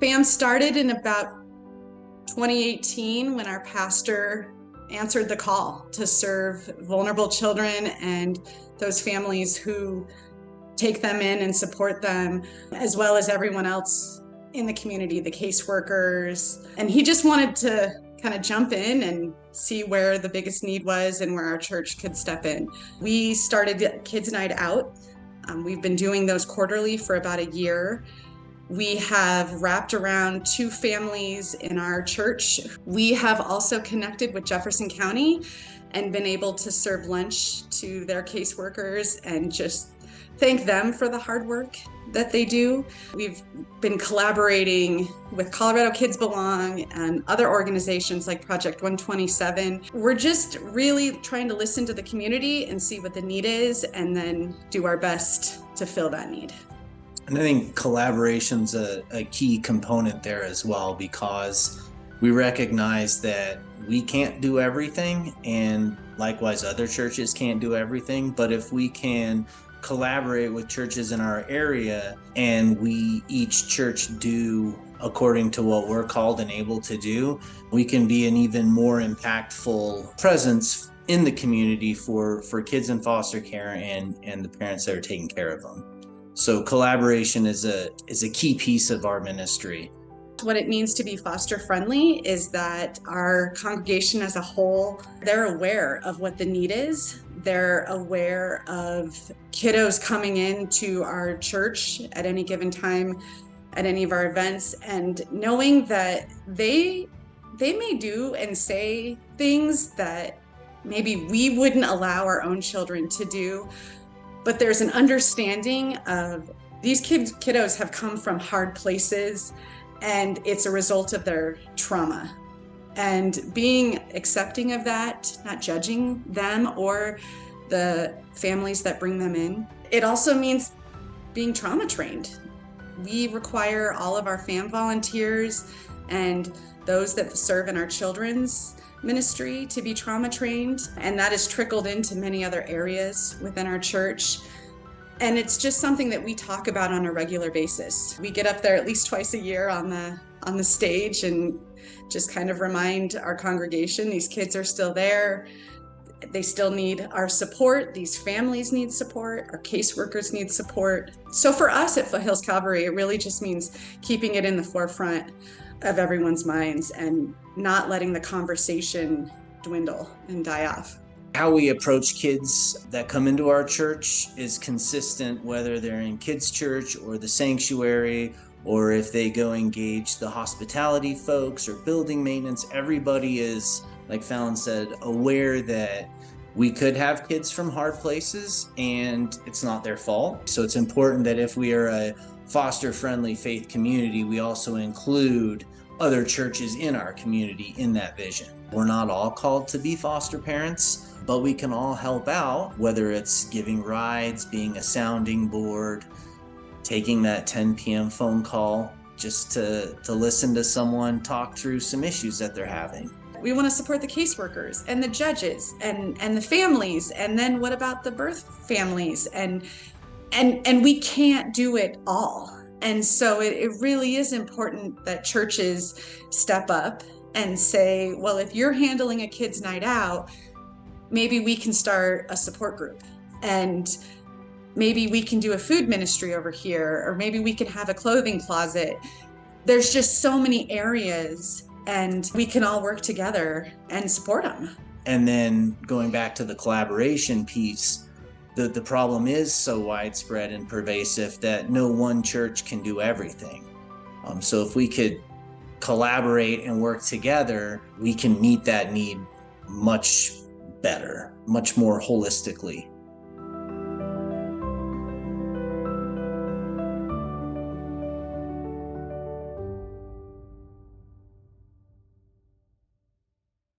FAM started in about 2018 when our pastor answered the call to serve vulnerable children and those families who take them in and support them, as well as everyone else in the community, the caseworkers. And he just wanted to kind of jump in and see where the biggest need was and where our church could step in. We started Kids Night Out. We've been doing those quarterly for about a year. We have wrapped around 2 families in our church. We have also connected with Jefferson County and been able to serve lunch to their caseworkers and just thank them for the hard work that they do. We've been collaborating with Colorado Kids Belong and other organizations like Project 127. We're just really trying to listen to the community and see what the need is and then do our best to fill that need. And I think collaboration's a key component there as well, because we recognize that we can't do everything, and likewise other churches can't do everything. But if we can collaborate with churches in our area and we each church do according to what we're called and able to do, we can be an even more impactful presence in the community for kids in foster care and the parents that are taking care of them. So collaboration is a key piece of our ministry. What it means to be foster friendly is that our congregation as a whole, they're aware of what the need is. They're aware of kiddos coming into our church at any given time, at any of our events, and knowing that they may do and say things that maybe we wouldn't allow our own children to do. But there's an understanding of these kiddos have come from hard places, and it's a result of their trauma. And being accepting of that, not judging them or the families that bring them in. It also means being trauma trained. We require all of our FAM volunteers and those that serve in our children's ministry to be trauma trained, and that has trickled into many other areas within our church. And it's just something that we talk about on a regular basis. We get up there at least twice a year on the stage and just kind of remind our congregation these kids are still there. They still need our support. These families need support. Our caseworkers need support. So for us at Foothills Calvary, it really just means keeping it in the forefront of everyone's minds and not letting the conversation dwindle and die off. How we approach kids that come into our church is consistent, whether they're in kids' church or the sanctuary, or if they go engage the hospitality folks or building maintenance. Everybody is, like Falon said, aware that we could have kids from hard places and it's not their fault. So it's important that if we are a foster-friendly faith community, we also include other churches in our community in that vision. We're not all called to be foster parents, but we can all help out, whether it's giving rides, being a sounding board, taking that 10 p.m. phone call just to listen to someone talk through some issues that they're having. We want to support the caseworkers and the judges and the families, and then what about the birth families? And we can't do it all. And so it really is important that churches step up and say, well, if you're handling a kids' night out, maybe we can start a support group, and maybe we can do a food ministry over here, or maybe we can have a clothing closet. There's just so many areas, and we can all work together and support them. And then going back to the collaboration piece, the problem is so widespread and pervasive that no one church can do everything. So if we could collaborate and work together, we can meet that need much better, much more holistically.